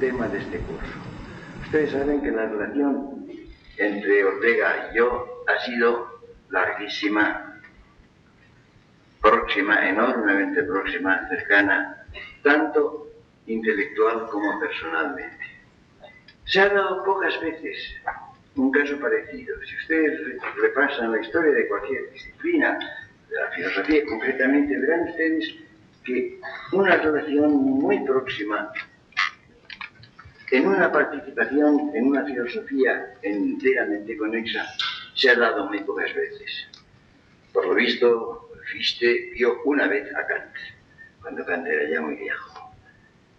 tema de este curso. Ustedes saben que la relación entre Ortega y yo ha sido larguísima, próxima, enormemente próxima, cercana, tanto intelectual como personalmente. Se ha dado pocas veces un caso parecido. Si ustedes repasan la historia de cualquier disciplina, de la filosofía concretamente, verán ustedes que una relación muy próxima en una participación en una filosofía enteramente conexa se ha dado muy pocas veces. Por lo visto, Fichte vio una vez a Kant, cuando Kant era ya muy viejo.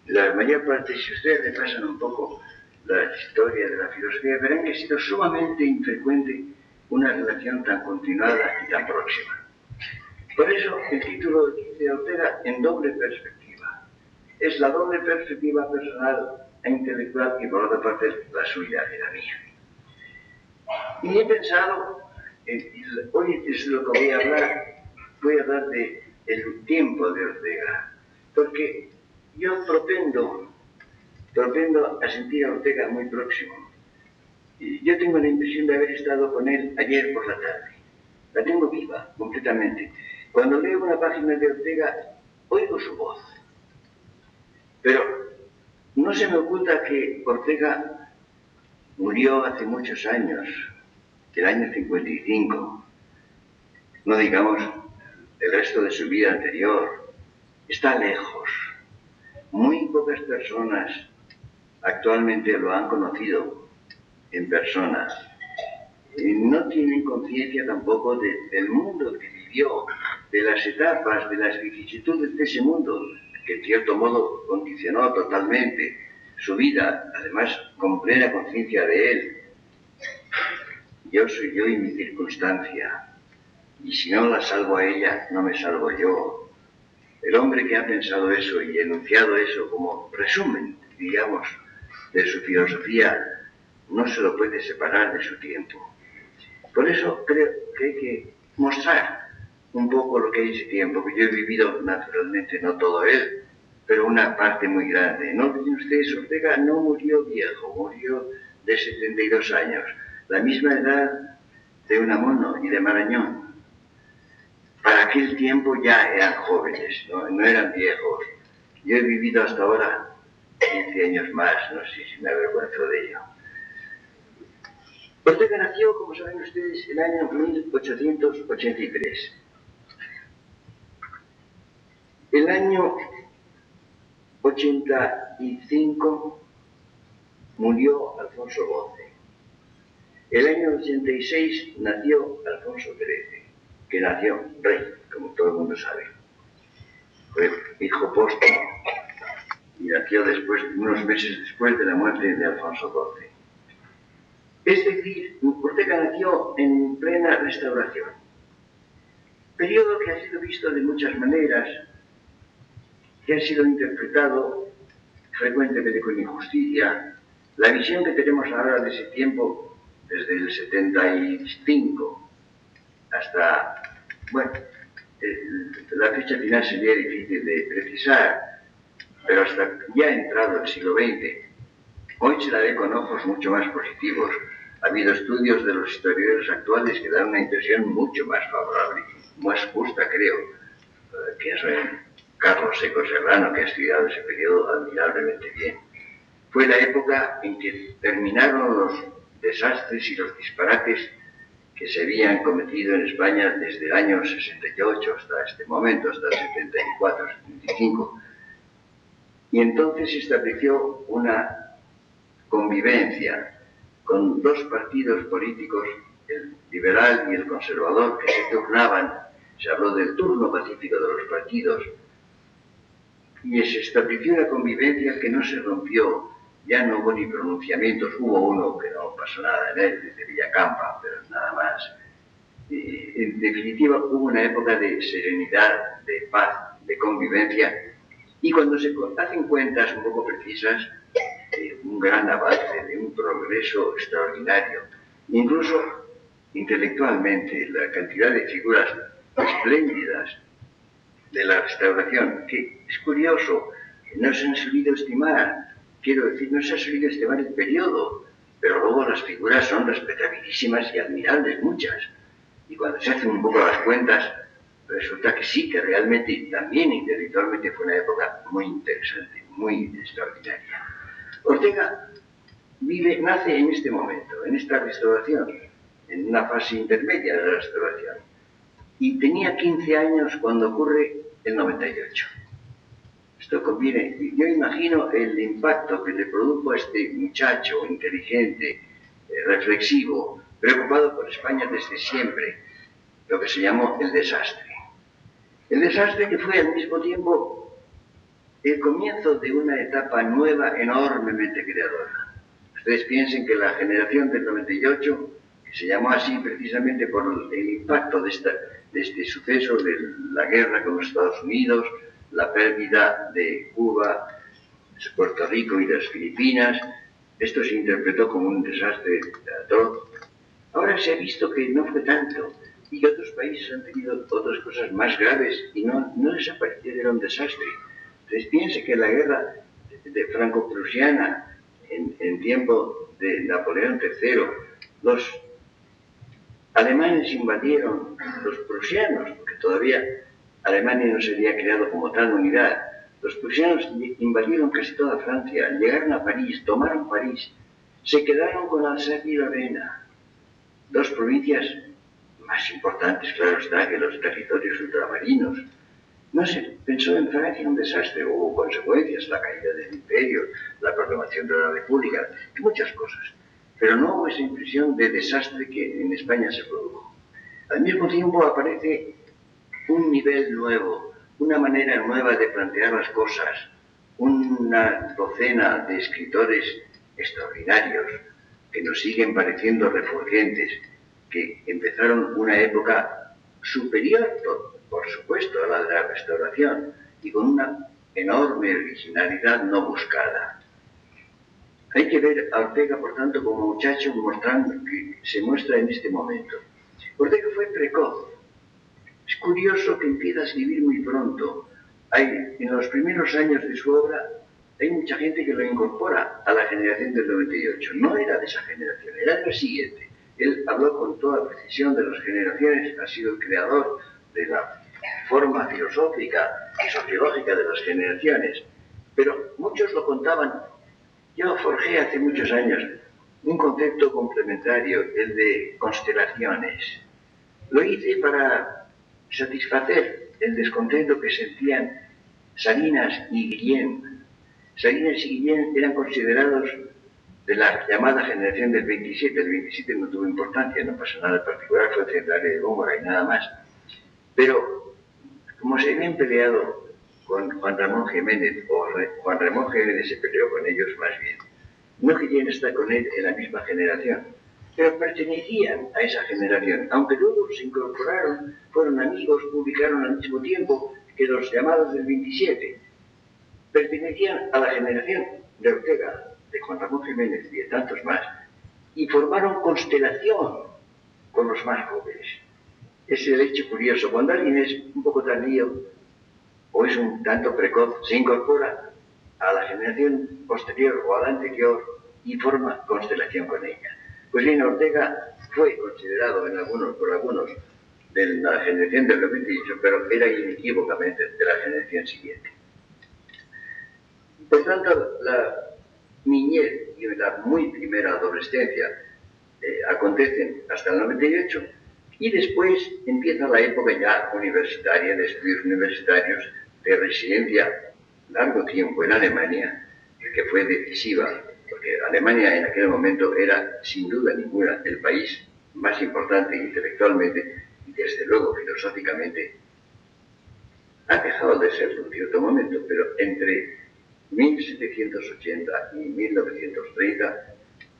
La mayor parte, si ustedes repasan un poco la historia de la filosofía, verán que ha sido sumamente infrecuente una relación tan continuada y tan próxima. Por eso el título de Ortega, En doble perspectiva. Es la doble perspectiva personal e intelectual y por otra parte la suya y la mía. Y he pensado, hoy es lo que voy a hablar del tiempo de Ortega, porque yo propendo a sentir a Ortega muy próximo. Yo tengo la impresión de haber estado con él ayer por la tarde. La tengo viva, completamente. Cuando leo una página de Ortega, oigo su voz. Pero no se me oculta que Ortega murió hace muchos años, el año 55. No digamos el resto de su vida anterior. Está lejos. Muy pocas personas actualmente lo han conocido en persona. No tienen conciencia tampoco del mundo que vivió, de las etapas, de las vicisitudes de ese mundo, que en cierto modo condicionó totalmente su vida, además con plena conciencia de él. Yo soy yo y mi circunstancia, y si no la salvo a ella, no me salvo yo. El hombre que ha pensado eso y enunciado eso como resumen, digamos, de su filosofía, no se lo puede separar de su tiempo. Por eso creo que hay que mostrar un poco lo que hay ese tiempo, que yo he vivido naturalmente, no todo él, pero una parte muy grande. No olviden ustedes, Ortega no murió viejo, murió de 72 años, la misma edad de Unamuno y de Marañón. Para aquel tiempo ya eran jóvenes, no eran viejos. Yo he vivido hasta ahora 15 años más, no sé si me avergüenzo de ello. Ortega nació, como saben ustedes, en el año 1883. El año 85 murió Alfonso XII. El año 86 nació Alfonso XIII, que nació rey, como todo el mundo sabe. Fue hijo póstumo y nació unos meses después de la muerte de Alfonso XII. Es decir, Ortega nació en plena Restauración, periodo que ha sido visto de muchas maneras, que ha sido interpretado frecuentemente con injusticia. La visión que tenemos ahora de ese tiempo, desde el 75 hasta, bueno, la fecha final sería difícil de precisar, pero hasta ya entrado el siglo XX, hoy se la ve con ojos mucho más positivos. Ha habido estudios de los historiadores actuales que dan una impresión mucho más favorable, más justa, creo, que es Carlos Seco Serrano, que ha estudiado ese periodo admirablemente bien. Fue la época en que terminaron los desastres y los disparates que se habían cometido en España desde el año 68 hasta este momento, hasta el 74, 75. Y entonces se estableció una convivencia con dos partidos políticos, el liberal y el conservador, que se turnaban. Se habló del turno pacífico de los partidos y se estableció una convivencia que no se rompió. Ya no hubo ni pronunciamientos, hubo uno que no pasó nada en él, desde Villacampa, pero nada más. En definitiva, hubo una época de serenidad, de paz, de convivencia, y cuando se hacen cuentas un poco precisas, un gran avance, de un progreso extraordinario. Incluso intelectualmente, la cantidad de figuras espléndidas de la Restauración, que es curioso, no se han sabido estimar. quiero decir, no se ha sabido estimar el periodo, pero luego las figuras son respetabilísimas y admirables, muchas. Y cuando se hacen un poco las cuentas, resulta que sí, que realmente también intelectualmente fue una época muy interesante, muy extraordinaria. Ortega nace en este momento, en esta restauración, en una fase intermedia de la restauración. Y tenía 15 años cuando ocurre el 98. Esto conviene, yo imagino el impacto que le produjo a este muchacho inteligente, reflexivo, preocupado por España desde siempre, lo que se llamó el desastre. El desastre que fue al mismo tiempo el comienzo de una etapa nueva enormemente creadora. Ustedes piensen que la generación del 98, que se llamó así precisamente por el impacto de este suceso de la guerra con los Estados Unidos, la pérdida de Cuba, Puerto Rico y las Filipinas, esto se interpretó como un desastre atroz. Ahora se ha visto que no fue tanto y que otros países han tenido otras cosas más graves y no desapareció, era un desastre. Entonces piense que la guerra de franco-prusiana en tiempo de Napoleón III, los alemanes invadieron los prusianos, porque todavía Alemania no se había creado como tal unidad. Los prusianos invadieron casi toda Francia, llegaron a París, tomaron París, se quedaron con Alsacia y Lorena, dos provincias más importantes, claro está, que los territorios ultramarinos. No se pensó en Francia un desastre, hubo consecuencias, la caída del imperio, la proclamación de la república, muchas cosas. Pero no hubo esa impresión de desastre que en España se produjo. Al mismo tiempo aparece un nivel nuevo, una manera nueva de plantear las cosas, una docena de escritores extraordinarios que nos siguen pareciendo refulgentes, que empezaron una época superior, por supuesto, a la de la Restauración, y con una enorme originalidad no buscada. Hay que ver a Ortega, por tanto, como muchacho mostrando que se muestra en este momento. Ortega fue precoz. Es curioso que empieza a escribir muy pronto. En los primeros años de su obra hay mucha gente que lo incorpora a la generación del 98. No era de esa generación, era de la siguiente. Él habló con toda precisión de las generaciones, ha sido el creador de la forma filosófica y sociológica de las generaciones. Pero muchos lo contaban. Yo forjé hace muchos años un concepto complementario, el de constelaciones. Lo hice para satisfacer el descontento que sentían Salinas y Guillén. Salinas y Guillén eran considerados de la llamada generación del 27. El 27 no tuvo importancia, no pasó nada particular, fue central de Góngora y nada más. Pero como se habían peleado con Juan Ramón Jiménez, o Juan Ramón Jiménez se peleó con ellos más bien, no querían estar con él en la misma generación, pero pertenecían a esa generación, aunque luego se incorporaron, fueron amigos, publicaron al mismo tiempo que los llamados del 27. Pertenecían a la generación de Ortega, de Juan Ramón Jiménez y de tantos más, y formaron constelación con los más jóvenes. Es el hecho curioso. Cuando alguien es un poco tardío o es un tanto precoz, se incorpora a la generación posterior o a la anterior y forma constelación con ella. Pues bien, Ortega fue considerado por algunos de la generación del 98, pero era inequívocamente de la generación siguiente. Por tanto, la niñez y la muy primera adolescencia acontecen hasta el 98 y después empieza la época ya universitaria, de estudios universitarios, de residencia largo tiempo en Alemania, que fue decisiva, porque Alemania en aquel momento era, sin duda ninguna, el país más importante intelectualmente y desde luego filosóficamente. Ha dejado de serlo en cierto momento, pero entre 1780 y 1930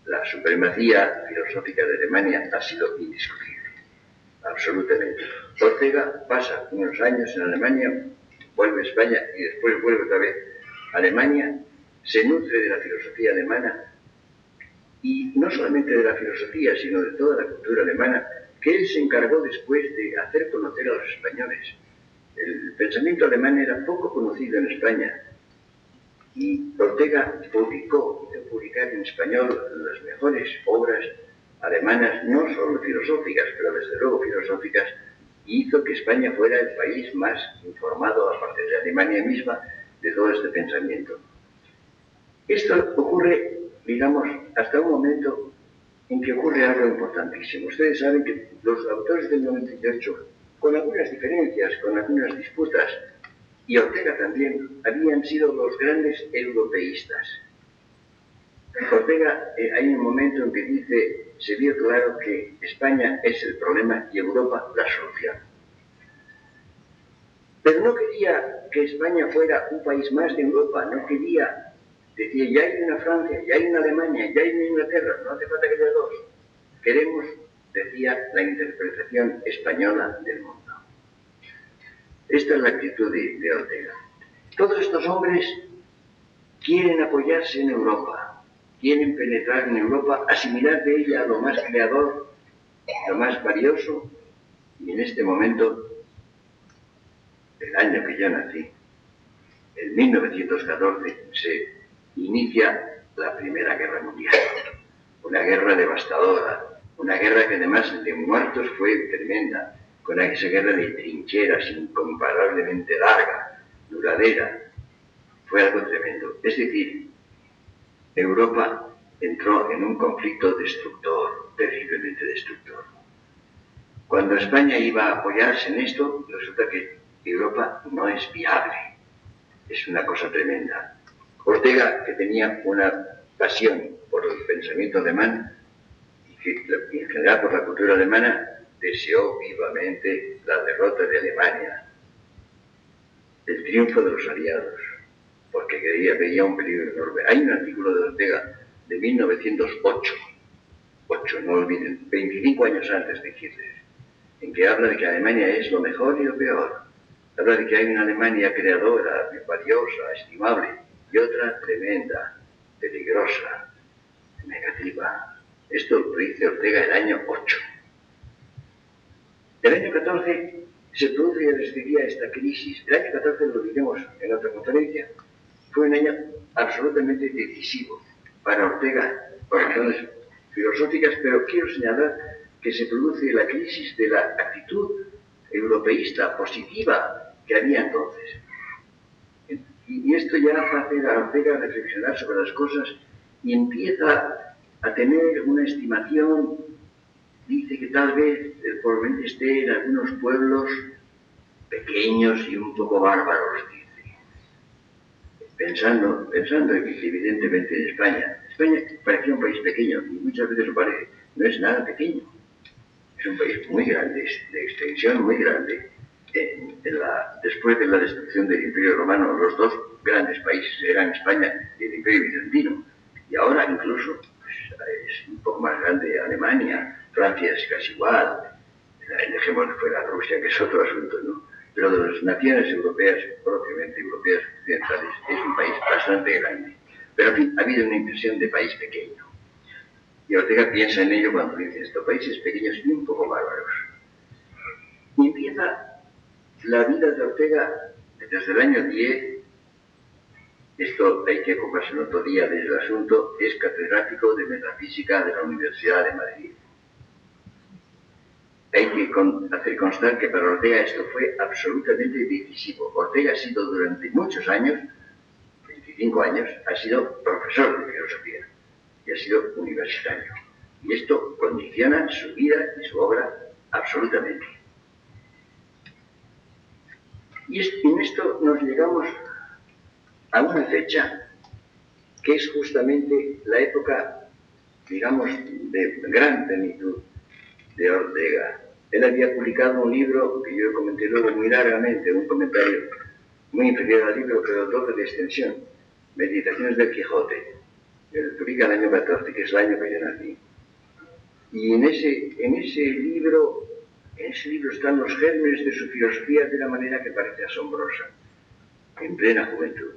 la supremacía filosófica de Alemania ha sido indiscutible, absolutamente. Ortega pasa unos años en Alemania, vuelve a España y después vuelve otra vez a Alemania, se nutre de la filosofía alemana y no solamente de la filosofía, sino de toda la cultura alemana, que él se encargó después de hacer conocer a los españoles. El pensamiento alemán era poco conocido en España. Y Ortega hizo publicar en español las mejores obras alemanas, no solo filosóficas, pero desde luego filosóficas, y hizo que España fuera el país más informado, aparte de Alemania misma, de todo este pensamiento. Esto ocurre, digamos, hasta un momento en que ocurre algo importantísimo. Ustedes saben que los autores del 98, con algunas diferencias, con algunas disputas, y Ortega también, habían sido los grandes europeístas. Ortega, hay un momento en que dice, se vio claro que España es el problema y Europa la solución. Pero no quería que España fuera un país más de Europa, no quería, decía, ya hay una Francia, ya hay una Alemania, ya hay una Inglaterra, no hace falta que haya dos. Queremos, decía, la interpretación española del mundo. Esta es la actitud de Ortega. Todos estos hombres quieren apoyarse en Europa, quieren penetrar en Europa, asimilar de ella lo más creador, lo más valioso, y en este momento, el año que yo nací, en 1914, se inicia la Primera Guerra Mundial. Una guerra devastadora, una guerra que además de muertos fue tremenda, con esa guerra de trincheras incomparablemente larga, duradera. Fue algo tremendo. Es decir, Europa entró en un conflicto destructor, terriblemente destructor. Cuando España iba a apoyarse en esto, resulta que Europa no es viable. Es una cosa tremenda. Ortega, que tenía una pasión por el pensamiento alemán y que en general por la cultura alemana, deseó vivamente la derrota de Alemania, el triunfo de los aliados, porque veía un peligro enorme. Hay un artículo de Ortega de 1908, no olviden, 25 años antes de Hitler, en que habla de que Alemania es lo mejor y lo peor. Habla de que hay una Alemania creadora, valiosa, estimable, y otra tremenda, peligrosa, negativa. Esto lo dice Ortega el año 8. El año 14 se produce, ya les decía, esta crisis. El año 14, lo diremos en otra conferencia, fue un año absolutamente decisivo para Ortega, por razones filosóficas, pero quiero señalar que se produce la crisis de la actitud europeísta positiva que había entonces. Y esto ya hace a Ortega reflexionar sobre las cosas y empieza a tener una estimación. Dice que tal vez probablemente esté en algunos pueblos pequeños y un poco bárbaros, dice. Pensando evidentemente en España. España parecía un país pequeño, y muchas veces lo parece. No es nada pequeño. Es un país muy grande, de extensión muy grande. Después de la destrucción del Imperio Romano, los dos grandes países eran España y el Imperio Bizantino. Y ahora incluso es un poco más grande Alemania, Francia es casi igual. Dejemos fuera Rusia, que es otro asunto, ¿no? Pero de las naciones europeas, propiamente europeas occidentales, es un país bastante grande. Pero en fin, ha habido una impresión de país pequeño. Y Ortega piensa en ello cuando dice esto, países pequeños y un poco bárbaros. Y empieza la vida de Ortega desde el año 10. Esto hay que ocuparse en otro día del asunto. Es catedrático de Metafísica de la Universidad de Madrid. Hay que hacer constar que para Ortega esto fue absolutamente decisivo. Ortega ha sido durante muchos años, 25 años, ha sido profesor de filosofía y ha sido universitario. Y esto condiciona su vida y su obra absolutamente. Y en esto nos llegamos a una fecha que es justamente la época, digamos, de gran plenitud de Ortega. Él había publicado un libro que yo comenté luego muy largamente, un comentario muy inferior al libro, pero doble de extensión, Meditaciones del Quijote. Él publica el año 14, que es el año que yo nací. Y en ese libro están los gérmenes de su filosofía de una manera que parece asombrosa, en plena juventud.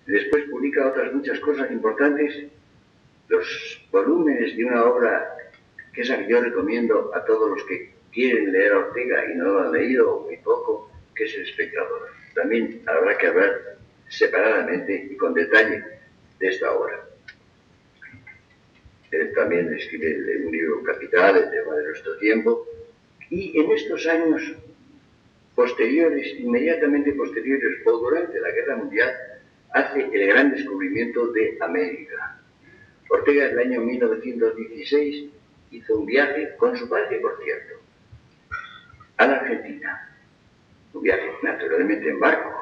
Después publica otras muchas cosas importantes, los volúmenes de una obra que es la que yo recomiendo a todos los que quieren leer a Ortega y no lo han leído muy poco, que es El Espectador. También habrá que ver separadamente y con detalle de esta obra. Él también escribe un libro capital, El tema de nuestro tiempo, y en estos años posteriores, inmediatamente posteriores o durante la Guerra Mundial, hace el gran descubrimiento de América. Ortega, en el año 1916, hizo un viaje con su padre, por cierto, a la Argentina. Un viaje, naturalmente, en barco.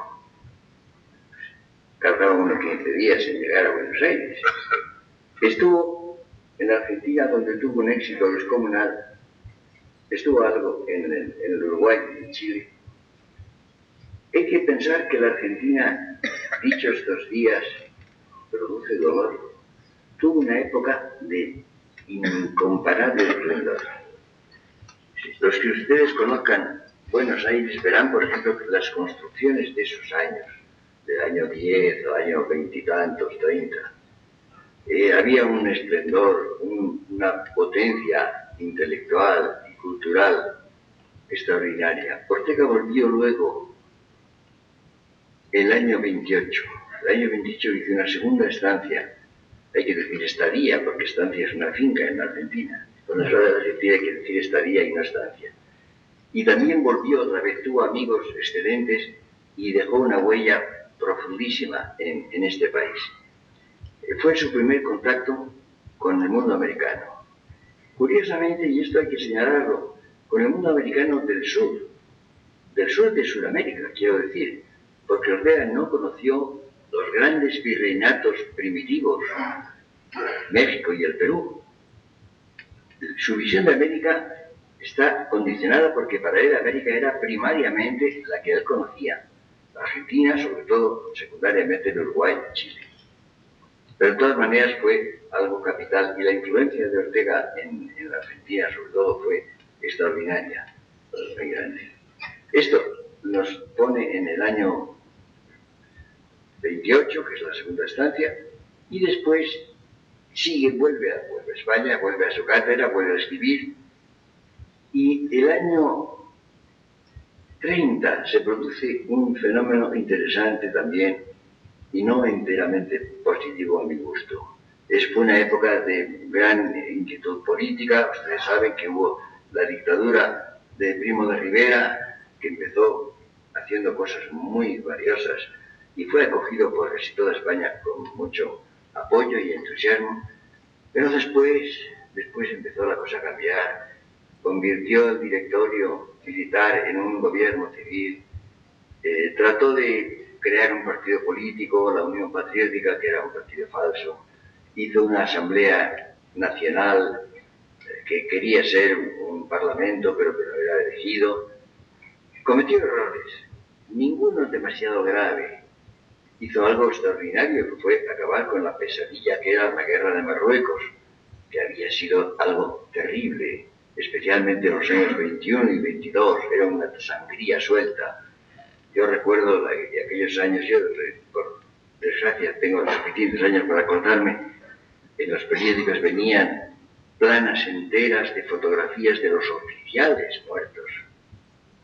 Tardaba unos 15 días en llegar a Buenos Aires. Estuvo en Argentina, donde tuvo un éxito descomunal. Estuvo algo en el Uruguay y en Chile. Hay que pensar que la Argentina, dicho estos días, produce dolor. Tuvo una época de incomparable esplendor. Los que ustedes conozcan Buenos Aires verán, por ejemplo, que las construcciones de esos años, del año 10 o año 20 y tantos, 30, había un esplendor, una potencia intelectual y cultural extraordinaria. Ortega volvió luego el año 28. El año 28 hizo una segunda estancia. Hay que decir estadía, porque estancia es una finca en Argentina. Cuando se habla de Argentina hay que decir estadía y no estancia. Y también volvió otra vez, tuvo amigos excelentes y dejó una huella profundísima en este país. Fue su primer contacto con el mundo americano. Curiosamente, y esto hay que señalarlo, con el mundo americano del sur de Sudamérica, quiero decir, porque Ortega no conoció los grandes virreinatos primitivos, México y el Perú. Su visión de América está condicionada porque para él América era primariamente la que él conocía. La Argentina, sobre todo, secundariamente el Uruguay y Chile. Pero de todas maneras fue algo capital y la influencia de Ortega en la Argentina, sobre todo, fue extraordinaria, muy grande. Esto nos pone en el año 28, que es la segunda estancia, y después vuelve a España, vuelve a su cátedra, vuelve a escribir, y el año 30 se produce un fenómeno interesante también, y no enteramente positivo a mi gusto. Fue una época de gran inquietud política. Ustedes saben que hubo la dictadura de Primo de Rivera, que empezó haciendo cosas muy valiosas y fue acogido por casi toda España con mucho apoyo y entusiasmo, pero después empezó la cosa a cambiar. Convirtió el directorio militar en un gobierno civil, trató de crear un partido político, la Unión Patriótica, que era un partido falso, hizo una asamblea nacional que quería ser un parlamento, pero que no era elegido. Cometió errores, ninguno demasiado grave. Hizo algo extraordinario, que fue acabar con la pesadilla que era la guerra de Marruecos, que había sido algo terrible, especialmente en los años 21 y 22, era una sangría suelta. Yo recuerdo aquellos años, yo por desgracia tengo los suficientes años para acordarme, en los periódicos venían planas enteras de fotografías de los oficiales muertos,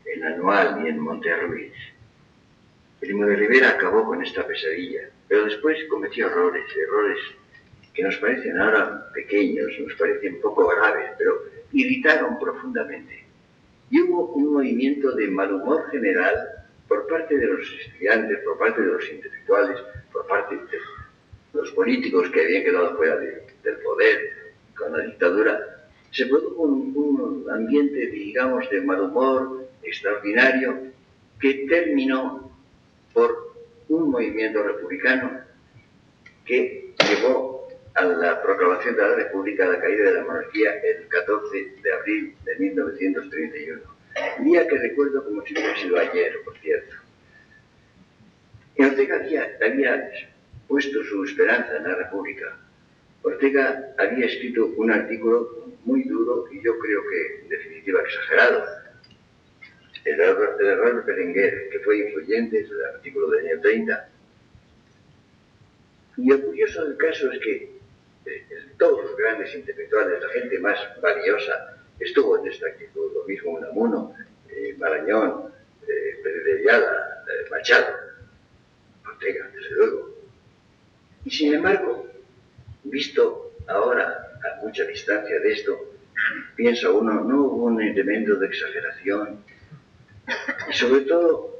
en Anual y en Monterruiz. Primo de Rivera acabó con esta pesadilla, pero después cometió errores que nos parecen ahora pequeños, nos parecen poco graves, pero irritaron profundamente. Y hubo un movimiento de mal humor general por parte de los estudiantes, por parte de los intelectuales, por parte de los políticos que habían quedado fuera del poder con la dictadura. Se produjo un ambiente, digamos, de mal humor extraordinario que terminó por un movimiento republicano que llevó a la proclamación de la República, a la caída de la monarquía, el 14 de abril de 1931. Un día que recuerdo como si hubiera sido ayer, por cierto. Y Ortega había puesto su esperanza en la República. Ortega había escrito un artículo muy duro y yo creo que, en definitiva, exagerado. El error de Berenguer, que fue influyente, es el artículo del año 30. Y lo curioso del caso es que todos los grandes intelectuales, la gente más valiosa, estuvo en esta actitud. Lo mismo Unamuno, Marañón, Pérez de Ayala, Machado. Ortega, desde luego. Y sin embargo, visto ahora a mucha distancia de esto, piensa uno, no hubo un elemento de exageración y sobre todo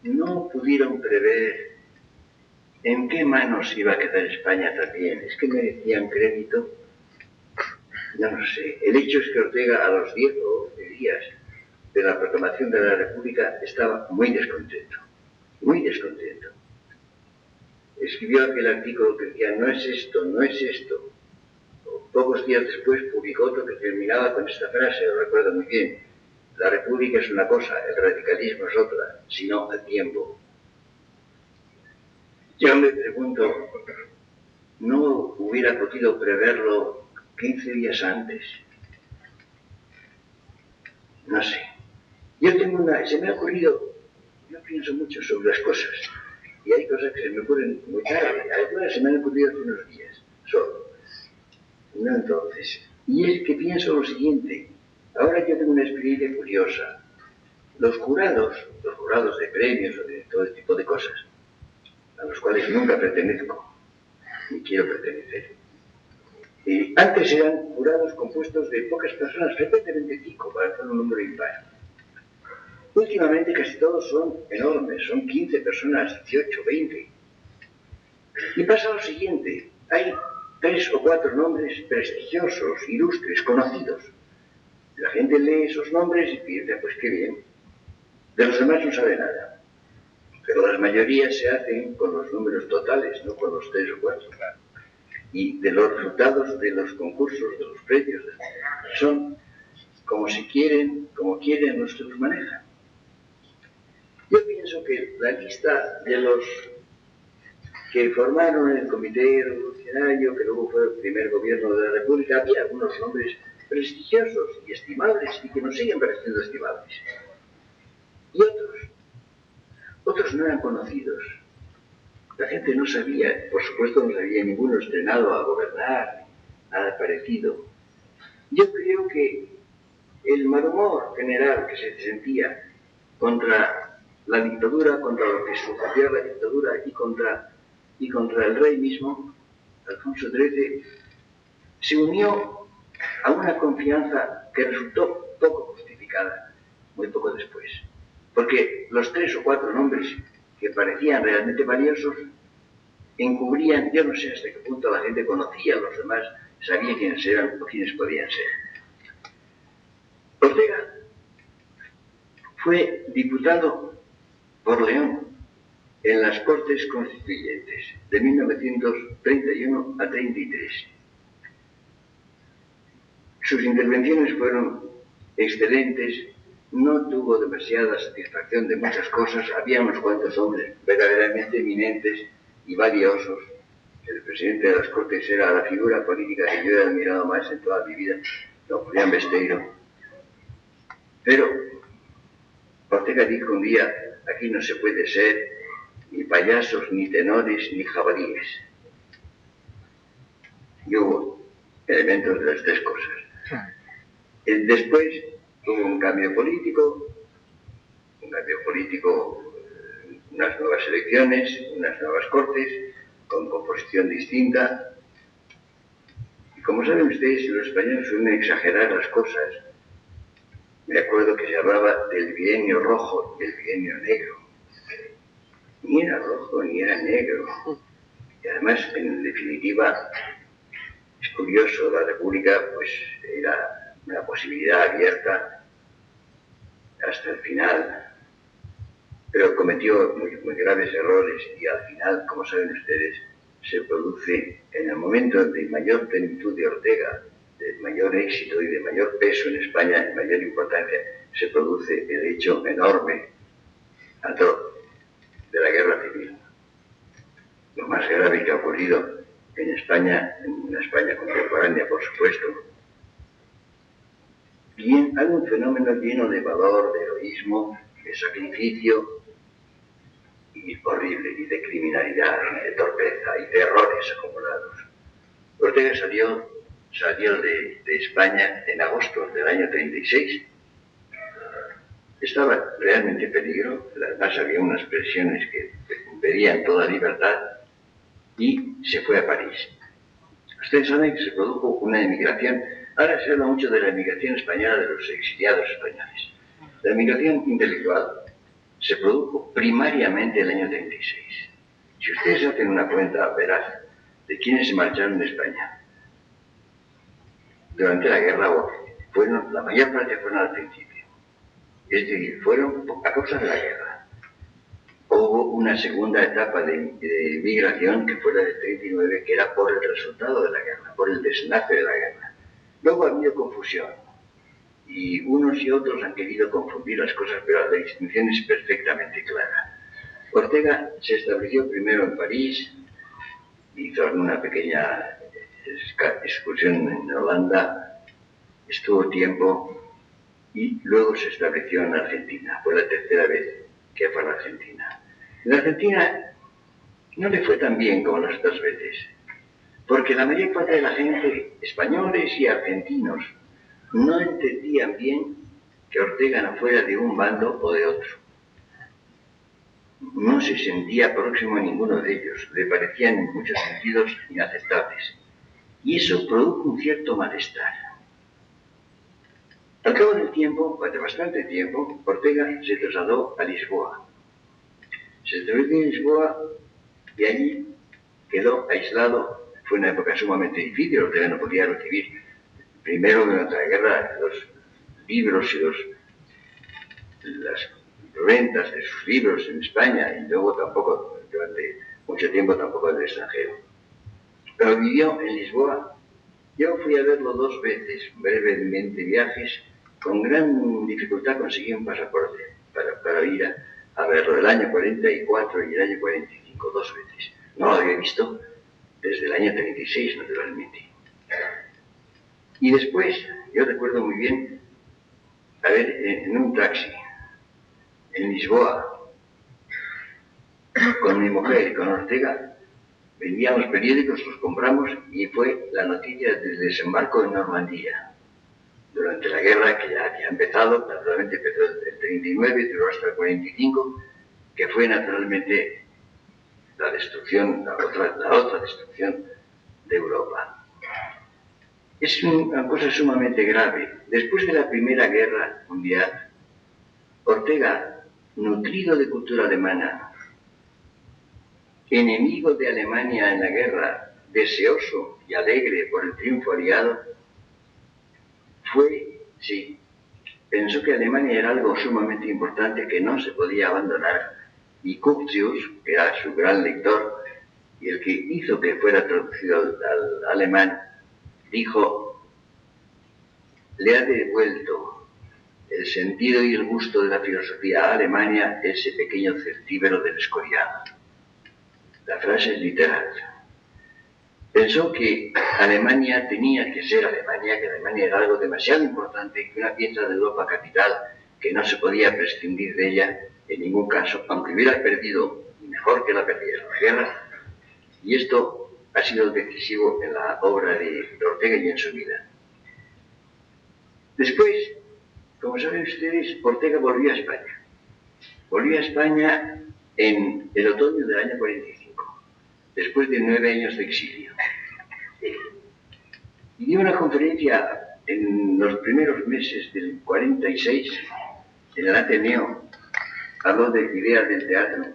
no pudieron prever en qué manos iba a quedar España también. Es que merecían crédito. No lo sé. El hecho es que Ortega a los 10 o 11 días de la proclamación de la República estaba muy descontento. Muy descontento. Escribió aquel artículo que decía, no es esto, no es esto. Pocos días después publicó otro que terminaba con esta frase, lo recuerdo muy bien. La República es una cosa, el radicalismo es otra, sino al tiempo. Yo me pregunto, ¿no hubiera podido preverlo 15 días antes? No sé. Yo tengo se me ha ocurrido, yo pienso mucho sobre las cosas, y hay cosas que se me ocurren muy tarde, algunas se me han ocurrido hace unos días, solo. No entonces. Y es que pienso lo siguiente, ahora yo tengo una experiencia curiosa. Los jurados de premios o de todo tipo de cosas, a los cuales nunca pertenezco, ni quiero pertenecer, antes eran jurados compuestos de pocas personas, frecuentemente 5, para hacer un número impar. Últimamente casi todos son enormes, son 15 personas, 18, 20. Y pasa lo siguiente, hay 3 o 4 nombres prestigiosos, ilustres, conocidos. La gente lee esos nombres y piensa, pues qué bien. De los demás no sabe nada. Pero las mayorías se hacen con los números totales, no con los 3 o 4. Y de los resultados de los concursos, de los premios, son como quieren los que los manejan. Yo pienso que la lista de los que formaron el Comité Revolucionario, que luego fue el primer gobierno de la República, había algunos nombres prestigiosos y estimables y que nos siguen pareciendo estimables. Y otros no eran conocidos. La gente no sabía, por supuesto no sabía ninguno estrenado a gobernar, nada parecido. Yo creo que el mal humor general que se sentía contra la dictadura, contra lo que sucedía la dictadura y contra el rey mismo, Alfonso XIII, se unió a una confianza que resultó poco justificada, muy poco después. Porque los 3 o 4 nombres que parecían realmente valiosos encubrían, yo no sé hasta qué punto la gente conocía a los demás, sabía quiénes eran o quiénes podían ser. Ortega fue diputado por León en las Cortes Constituyentes de 1931 a 33. Sus intervenciones fueron excelentes, no tuvo demasiada satisfacción de muchas cosas, había unos cuantos hombres verdaderamente eminentes y valiosos. El presidente de las Cortes era la figura política que yo he admirado más en toda mi vida, don Julián Besteiro. Pero Ortega dijo un día, aquí no se puede ser ni payasos, ni tenores, ni jabalíes. Y hubo elementos de las 3 cosas. Después hubo un cambio político, unas nuevas elecciones, unas nuevas cortes, con composición distinta. Y como saben ustedes, los españoles suelen exagerar las cosas. Me acuerdo que se hablaba del bienio rojo y el bienio negro. Ni era rojo ni era negro. Y además, en definitiva, es curioso, la República pues era una posibilidad abierta hasta el final, pero cometió muy graves errores y al final, como saben ustedes, se produce en el momento de mayor plenitud de Ortega, de mayor éxito y de mayor peso en España, de mayor importancia, se produce el hecho enorme, atroz, de la guerra civil. Lo más grave que ha ocurrido en España contemporánea, por supuesto. Bien, hay un fenómeno lleno de valor, de heroísmo, de sacrificio, y horrible, y de criminalidad, y de torpeza, y de errores acumulados. Ortega salió de España en agosto del año 36. Estaba realmente en peligro, además había unas presiones que pedían toda libertad, y se fue a París. Ustedes saben que se produjo una emigración. Ahora se habla mucho de la emigración española, de los exiliados españoles. La emigración intelectual se produjo primariamente en el año 36. Si ustedes hacen una cuenta veraz de quienes se marcharon de España durante la guerra, la mayor parte fueron al principio. Es decir, fueron a causa de la guerra. Hubo una segunda etapa de migración que fue la del 39, que era por el resultado de la guerra, por el desenlace de la guerra. Luego ha habido confusión, y unos y otros han querido confundir las cosas, pero la distinción es perfectamente clara. Ortega se estableció primero en París, hizo una pequeña excursión en Holanda, estuvo tiempo y luego se estableció en Argentina. Fue la tercera vez que fue a la Argentina. En Argentina no le fue tan bien como las otras veces, porque la mayor parte de la gente, españoles y argentinos, no entendían bien que Ortega no fuera de un bando o de otro. No se sentía próximo a ninguno de ellos, le parecían en muchos sentidos inaceptables. Y eso produjo un cierto malestar. Al cabo del tiempo, de bastante tiempo, Ortega se trasladó a Lisboa. Se estableció en Lisboa y allí quedó aislado. Fue una época sumamente difícil. Ortega no podía recibir, primero durante la guerra, los libros y las rentas de sus libros en España, y luego tampoco, durante mucho tiempo, tampoco en el extranjero. Pero vivió en Lisboa. Yo fui a verlo 2 veces, brevemente viajes. Con gran dificultad conseguí un pasaporte para ir a verlo, el año 44 y el año 45, 2 veces. No lo había visto desde el año 36, naturalmente. Y después, yo recuerdo muy bien, en un taxi, en Lisboa, con mi mujer y con Ortega, vendíamos periódicos, los compramos, y fue la noticia del desembarco en Normandía. Durante la guerra, que ya había empezado, naturalmente empezó el 39 y duró hasta el 45, que fue naturalmente la destrucción, la otra destrucción de Europa. Es una cosa sumamente grave. Después de la Primera Guerra Mundial, Ortega, nutrido de cultura alemana, enemigo de Alemania en la guerra, deseoso y alegre por el triunfo aliado, pensó que Alemania era algo sumamente importante que no se podía abandonar, y Curtius, que era su gran lector y el que hizo que fuera traducido al alemán, dijo: le ha devuelto el sentido y el gusto de la filosofía a Alemania ese pequeño celtíbero del Escorial. La frase es literal. Pensó que Alemania tenía que ser Alemania, que Alemania era algo demasiado importante, que una pieza de Europa capital, que no se podía prescindir de ella en ningún caso, aunque hubiera perdido, y mejor que la perdiera, la guerra. Y esto ha sido decisivo en la obra de Ortega y en su vida. Después, como saben ustedes, Ortega volvió a España. Volvió a España en el otoño del año 45, después de 9 años de exilio. Y dio una conferencia en los primeros meses del 46 en el Ateneo. Habló de ideas del teatro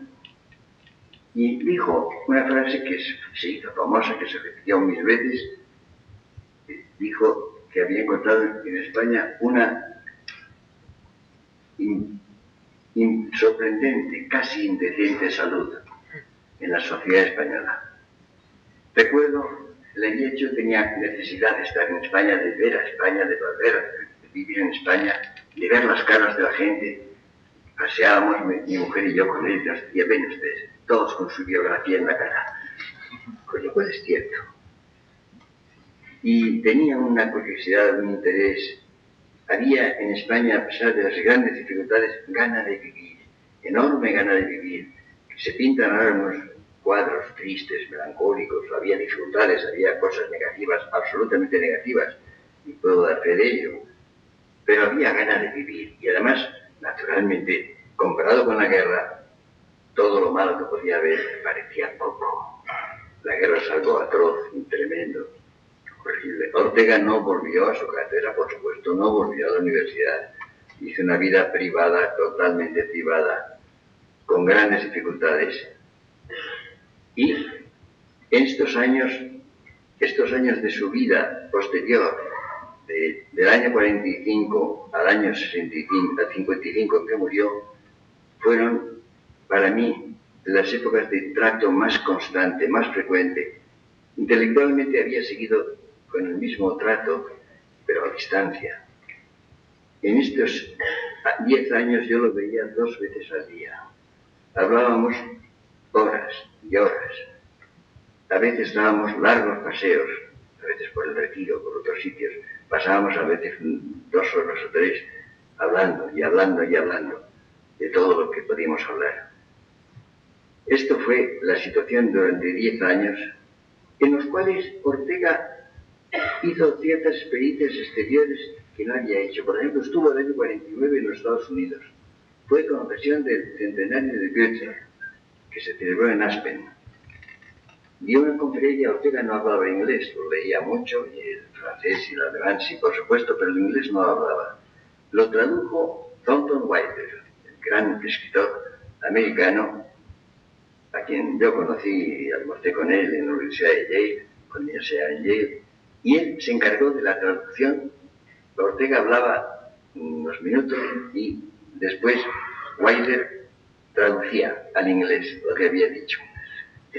y dijo una frase que se hizo famosa, que se repitió 1000 veces. Dijo que había encontrado en España una sorprendente, casi indecente salud en la sociedad española. Recuerdo, yo tenía necesidad de estar en España, de ver a España, de volver a vivir en España, de ver las caras de la gente. Paseábamos, mi mujer y yo, con ellos, y ven ustedes, todos con su biografía en la cara. Con lo cual es cierto. Y tenía una curiosidad, un interés. Había en España, a pesar de las grandes dificultades, gana de vivir, enorme gana de vivir. Se pintan ahora unos cuadros tristes, melancólicos, había dificultades, había cosas negativas, absolutamente negativas, y puedo dar fe de ello. Pero había ganas de vivir, y además, naturalmente, comparado con la guerra, todo lo malo que podía haber me parecía poco. La guerra es algo atroz, tremendo, horrible. Ortega no volvió a su cátedra, por supuesto, no volvió a la universidad. Hizo una vida privada, totalmente privada, con grandes dificultades. Y en estos años de su vida posterior, del año 45 al año 65, al 55 en que murió, fueron para mí las épocas de trato más constante, más frecuente. Intelectualmente había seguido con el mismo trato, pero a distancia. En estos 10 años yo lo veía 2 veces al día. Hablábamos horas y horas. A veces dábamos largos paseos, a veces por el Retiro, por otros sitios. Pasábamos a veces 2 horas o 3 hablando y hablando y hablando de todo lo que podíamos hablar. Esto fue la situación durante 10 años, en los cuales Ortega hizo ciertas experiencias exteriores que no había hecho. Por ejemplo, estuvo en el año 49 en los Estados Unidos. Fue con ocasión del centenario de Goethe, que se celebró en Aspen. Dio una conferencia. Ortega no hablaba inglés, lo leía mucho, y el francés y el alemán sí, por supuesto, pero el inglés no hablaba. Lo tradujo Thornton Wilder, el gran escritor americano, a quien yo conocí y almorcé con él en la Universidad de Yale, cuando ya sea en Yale, y él se encargó de la traducción. Ortega hablaba unos minutos y después Wilder traducía al inglés lo que había dicho.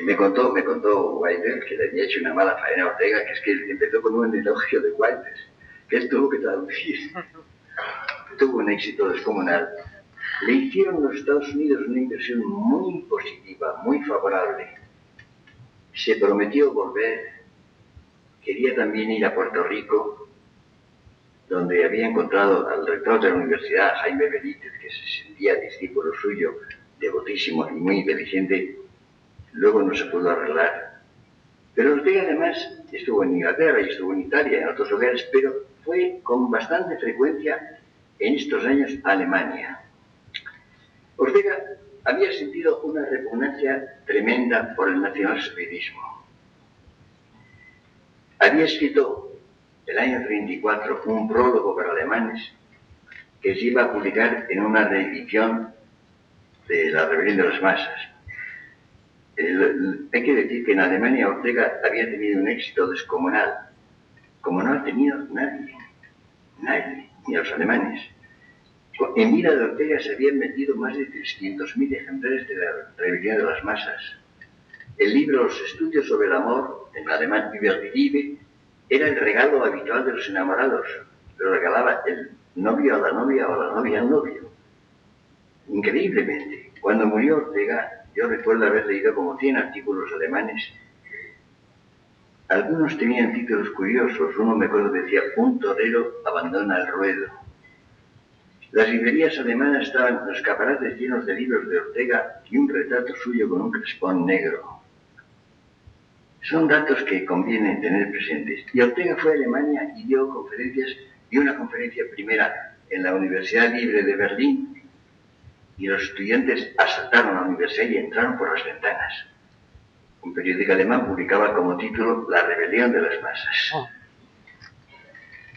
Me contó Wilder que le había hecho una mala faena a Ortega, que es que él empezó con un elogio de Wilder, que él tuvo que traducir. Tuvo un éxito descomunal. Le hicieron los Estados Unidos una inversión muy positiva, muy favorable. Se prometió volver. Quería también ir a Puerto Rico, donde había encontrado al rector de la universidad, Jaime Benítez, que se sentía discípulo suyo, devotísimo y muy inteligente. Luego no se pudo arreglar. Pero Ortega además estuvo en Inglaterra y estuvo en Italia, en otros lugares, pero fue con bastante frecuencia en estos años a Alemania. Ortega había sentido una repugnancia tremenda por el nacionalsocialismo. Había escrito el año 34 un prólogo para alemanes que se iba a publicar en una reedición de La rebelión de las masas. Hay que decir que en Alemania Ortega había tenido un éxito descomunal, como no ha tenido nadie, ni los alemanes. En vida de Ortega se habían vendido más de 300.000 ejemplares de La rebelión de las masas. El libro Los estudios sobre el amor, en alemán Über die Liebe, era el regalo habitual de los enamorados. Lo regalaba el novio a la novia o la novia al novio. Increíblemente, cuando murió Ortega, yo recuerdo haber leído como 100 artículos alemanes. Algunos tenían títulos curiosos. Uno, me acuerdo, decía: un torero abandona el ruedo. Las librerías alemanas estaban los escaparates llenos de libros de Ortega y un retrato suyo con un crespón negro. Son datos que conviene tener presentes. Y Ortega fue a Alemania y dio conferencias, dio una conferencia primera en la Universidad Libre de Berlín, y los estudiantes asaltaron la universidad y entraron por las ventanas. Un periódico alemán publicaba como título La rebelión de las masas.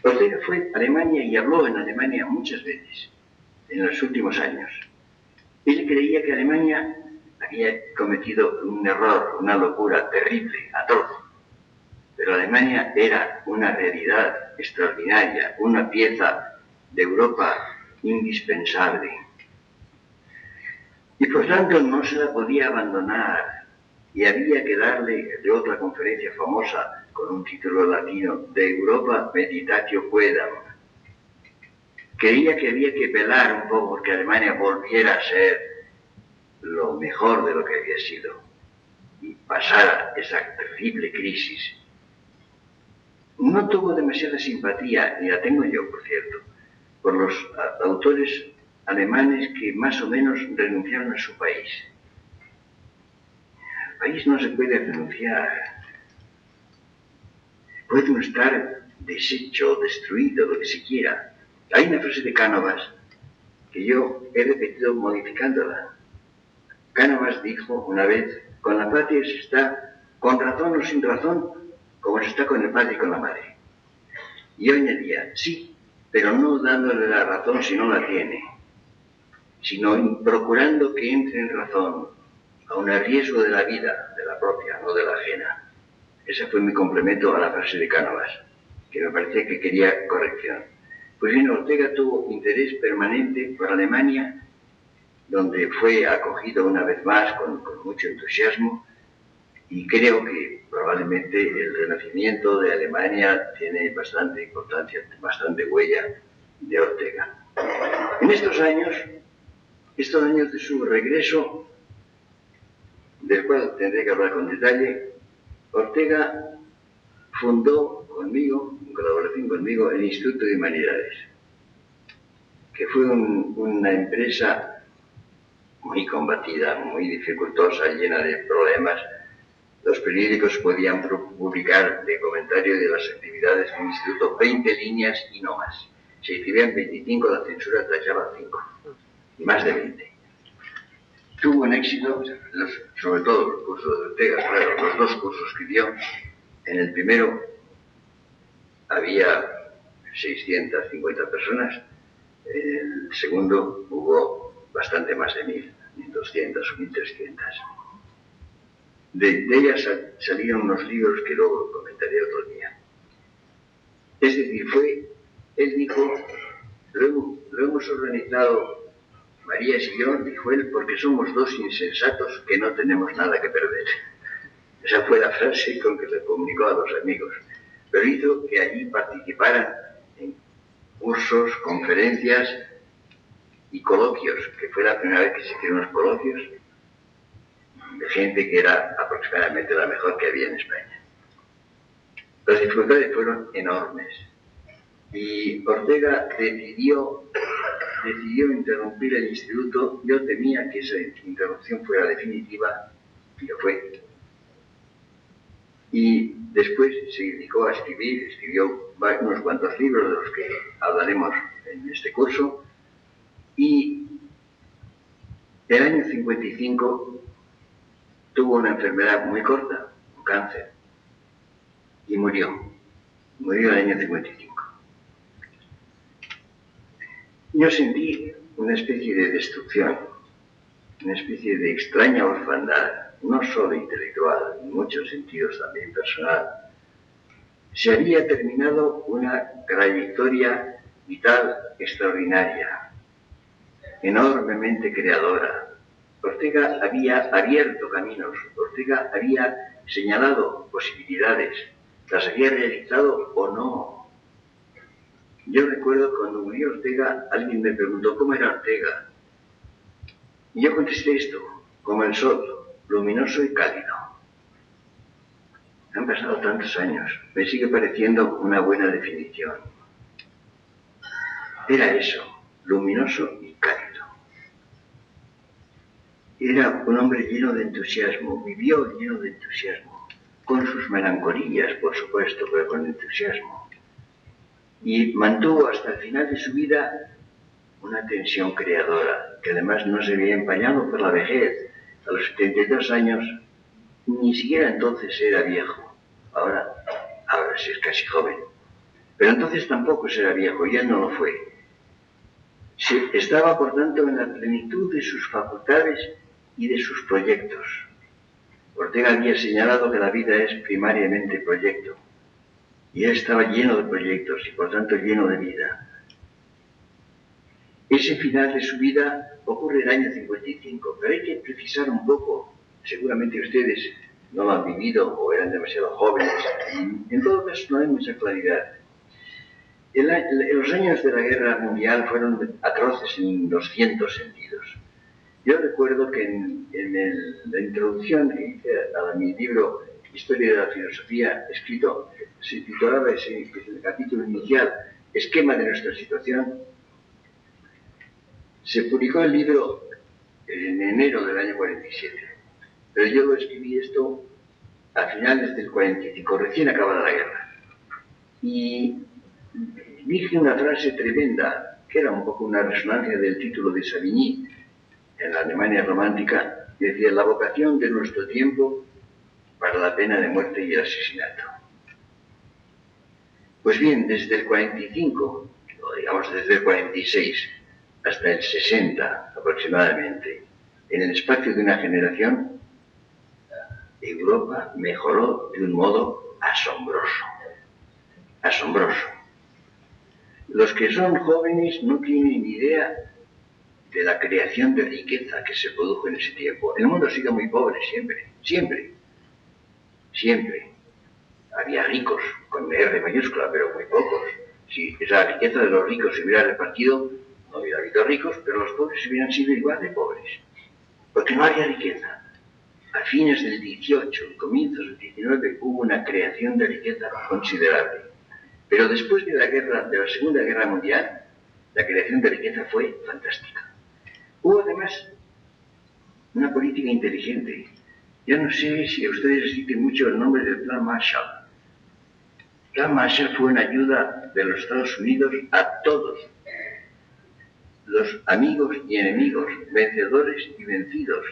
Ortega fue a Alemania y habló en Alemania muchas veces en los últimos años. Él creía que Alemania había cometido un error, una locura terrible, atroz. Pero Alemania era una realidad extraordinaria, una pieza de Europa indispensable. Y por tanto no se la podía abandonar, y había que darle, de otra conferencia famosa con un título latino, De Europa Meditatio Quaedam. Creía que había que velar un poco porque Alemania volviera a ser lo mejor de lo que había sido y pasara esa terrible crisis. No tuvo demasiada simpatía, ni la tengo yo, por cierto, por los autores alemanes que más o menos renunciaron a su país. El país no se puede renunciar. Puede uno estar deshecho, destruido, lo que se quiera. Hay una frase de Cánovas que yo he repetido modificándola. Cánovas dijo una vez: con la patria se está con razón o sin razón, como se está con el padre y con la madre. Y yo añadía: sí, pero no dándole la razón si no la tiene, sino procurando que entre en razón, aun a riesgo de la vida, de la propia, no de la ajena. Ese fue mi complemento a la frase de Cánovas, que me parecía que quería corrección. Pues bien, Ortega tuvo interés permanente por Alemania, donde fue acogido una vez más con mucho entusiasmo, y creo que probablemente el renacimiento de Alemania tiene bastante importancia, bastante huella de Ortega. En estos años de su regreso, del cual tendré que hablar con detalle, Ortega fundó conmigo, en colaboración conmigo, el Instituto de Humanidades, que fue una empresa muy combatida, muy dificultosa, llena de problemas. Los periódicos podían publicar de comentario de las actividades del instituto 20 líneas y no más. Si escribían 25, la censura tachaba 5, y más de 20. Tuvo un éxito, sobre todo los cursos de Ortega, claro, los dos cursos que dio. En el primero había 650 personas, en el segundo hubo bastante más de 1.000, 1.200 o 1.300. De ellas salieron unos libros que luego comentaré otro día. Es decir, él dijo: lo hemos organizado Marías y yo, dijo él, porque somos dos insensatos que no tenemos nada que perder. Esa fue la frase con que le comunicó a los amigos. Pero hizo que allí participaran en cursos, conferencias y coloquios, que fue la primera vez que se hicieron unos coloquios de gente que era aproximadamente la mejor que había en España. Las dificultades fueron enormes y Ortega decidió interrumpir el instituto. Yo temía que esa interrupción fuera definitiva, y lo fue. Y después se dedicó a escribió unos cuantos libros de los que hablaremos en este curso, y el año 55 tuvo una enfermedad muy corta, un cáncer, y murió en el año 55. Yo sentí una especie de destrucción, una especie de extraña orfandad, no solo intelectual, en muchos sentidos también personal. Se había terminado una trayectoria vital extraordinaria, enormemente creadora. Ortega había abierto caminos, Ortega había señalado posibilidades, las había realizado o no. Yo recuerdo cuando murió Ortega, alguien me preguntó cómo era Ortega. Y yo contesté esto: como el sol, luminoso y cálido. Han pasado tantos años, me sigue pareciendo una buena definición. Era eso, luminoso y cálido. Era un hombre lleno de entusiasmo, vivió lleno de entusiasmo, con sus melancolías, por supuesto, pero con entusiasmo. Y mantuvo hasta el final de su vida una tensión creadora, que además no se había empañado por la vejez. A los 72 años, ni siquiera entonces era viejo. Ahora sí es casi joven. Pero entonces tampoco era viejo, ya no lo fue. Estaba, por tanto, en la plenitud de sus facultades y de sus proyectos. Ortega había señalado que la vida es primariamente proyecto. Y él estaba lleno de proyectos y, por tanto, lleno de vida. Ese final de su vida ocurre en el año 55, pero hay que precisar un poco. Seguramente ustedes no lo han vivido o eran demasiado jóvenes. En todo caso, no hay mucha claridad. Los años de la Guerra Mundial fueron atroces en 200 sentidos. Yo recuerdo que en la introducción que hice a mi libro Historia de la Filosofía, escrito, se titulaba el capítulo inicial, Esquema de nuestra situación. Se publicó el libro en enero del año 47, pero yo lo escribí esto a finales del 45, recién acabada la guerra. Y dije una frase tremenda, que era un poco una resonancia del título de Savigny en la Alemania romántica, decía, la vocación de nuestro tiempo para la pena de muerte y el asesinato. Pues bien, desde el 45, o digamos desde el 46 hasta el 60 aproximadamente, en el espacio de una generación, Europa mejoró de un modo asombroso. Asombroso. Los que son jóvenes no tienen ni idea de la creación de riqueza que se produjo en ese tiempo. El mundo ha sido muy pobre siempre, siempre, siempre. Había ricos, con R mayúscula, pero muy pocos. Si esa riqueza de los ricos se hubiera repartido, no hubiera habido ricos, pero los pobres hubieran sido igual de pobres. Porque no había riqueza. A fines del 18, comienzos del 19, hubo una creación de riqueza considerable. Pero después de la Segunda Guerra Mundial, la creación de riqueza fue fantástica. Hubo además una política inteligente. Yo no sé si a ustedes citen mucho el nombre del Plan Marshall. El Plan Marshall fue una ayuda de los Estados Unidos a todos, los amigos y enemigos, vencedores y vencidos,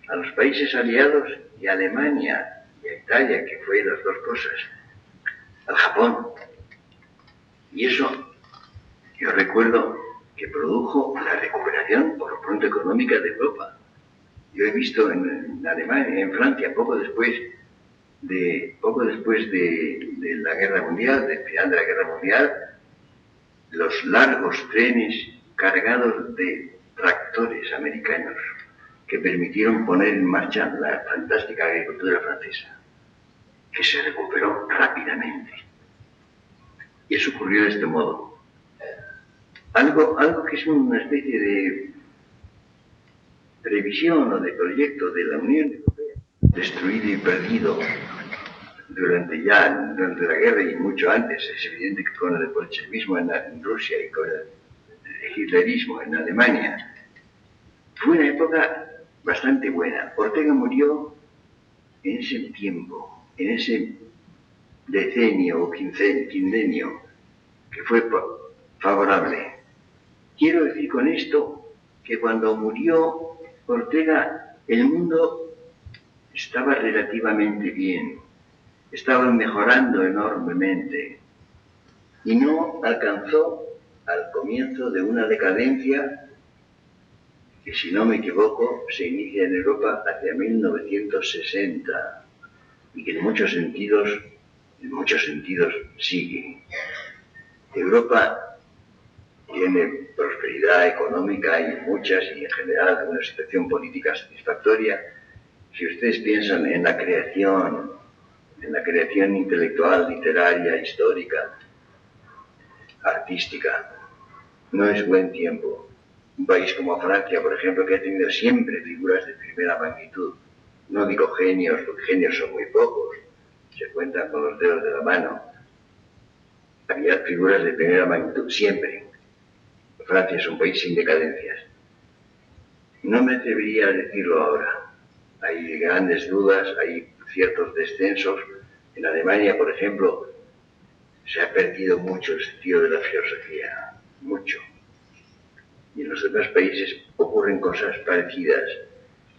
a los países aliados y a Alemania y a Italia, que fue las dos cosas, al Japón. Y eso, yo recuerdo que produjo la recuperación, por lo pronto, económica de Europa. Yo he visto en Alemania, en Francia, poco después de la Guerra Mundial, del final de la Guerra Mundial, los largos trenes cargados de tractores americanos que permitieron poner en marcha la fantástica agricultura francesa, que se recuperó rápidamente. Y eso ocurrió de este modo. Algo que es una especie de previsión o de proyecto de la Unión Europea, destruido y perdido durante la guerra y mucho antes. Es evidente que con el bolchevismo en Rusia y con el hitlerismo en Alemania, fue una época bastante buena. Ortega murió en ese tiempo, en ese decenio o quindenio, que fue favorable. Quiero decir con esto que cuando murió Ortega, el mundo estaba relativamente bien, estaba mejorando enormemente y no alcanzó al comienzo de una decadencia que, si no me equivoco, se inicia en Europa hacia 1960 y que en muchos sentidos sigue. Europa tiene prosperidad económica y muchas, y en general una situación política satisfactoria. Si ustedes piensan en la creación intelectual, literaria, histórica, artística, no es buen tiempo. Un país como Francia, por ejemplo, que ha tenido siempre figuras de primera magnitud. No digo genios, porque genios son muy pocos, se cuentan con los dedos de la mano. Había figuras de primera magnitud siempre. Francia es un país sin decadencias. No me atrevería a decirlo ahora. Hay grandes dudas, hay ciertos descensos. En Alemania, por ejemplo, se ha perdido mucho el sentido de la filosofía, mucho. Y en los demás países ocurren cosas parecidas.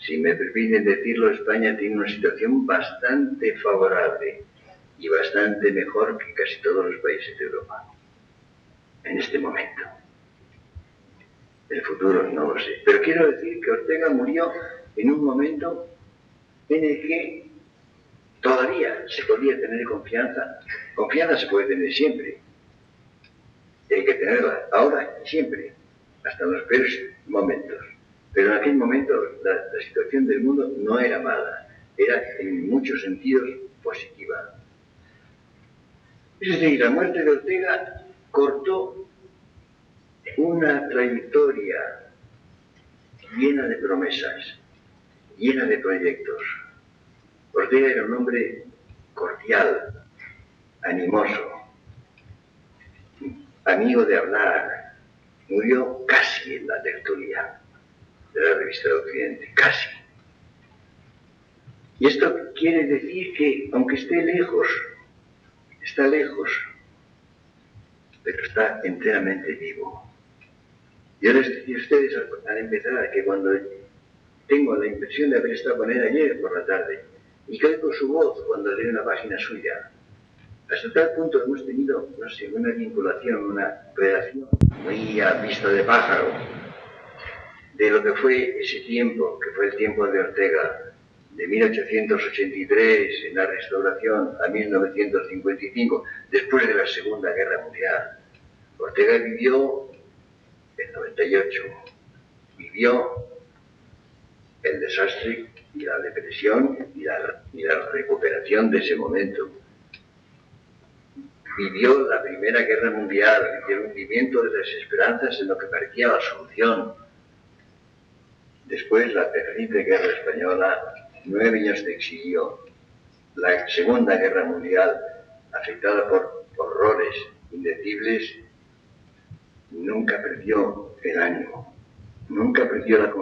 Si me permiten decirlo, España tiene una situación bastante favorable y bastante mejor que casi todos los países de Europa en este momento. El futuro no lo sé. Pero quiero decir que Ortega murió en un momento en el que todavía se podía tener confianza. Confianza se puede tener siempre. Hay que tenerla ahora y siempre, hasta en los peores momentos. Pero en aquel momento la situación del mundo no era mala, era en muchos sentidos positiva. Es decir, la muerte de Ortega cortó una trayectoria llena de promesas, llena de proyectos. Ortega era un hombre cordial, animoso, amigo de hablar. Murió casi en la tertulia de la Revista del Occidente, casi. Y esto quiere decir que, aunque esté lejos, está lejos, pero está enteramente vivo. Yo les decía a ustedes al empezar que cuando Tengo la impresión de haber estado con él ayer por la tarde y que oigo su voz cuando leo una página suya. Hasta tal punto hemos tenido, no sé, una vinculación, una relación muy a vista de pájaro de lo que fue ese tiempo, que fue el tiempo de Ortega, de 1883 en la Restauración a 1955, después de la Segunda Guerra Mundial. Ortega vivió el 98, vivió el desastre y la depresión y la recuperación de ese momento. Vivió la Primera Guerra Mundial, vivió el hundimiento de las esperanzas en lo que parecía la solución. Después la terrible Guerra Española, 9 años de exilio, la Segunda Guerra Mundial, afectada por horrores indecibles, nunca perdió el ánimo, nunca perdió la confianza.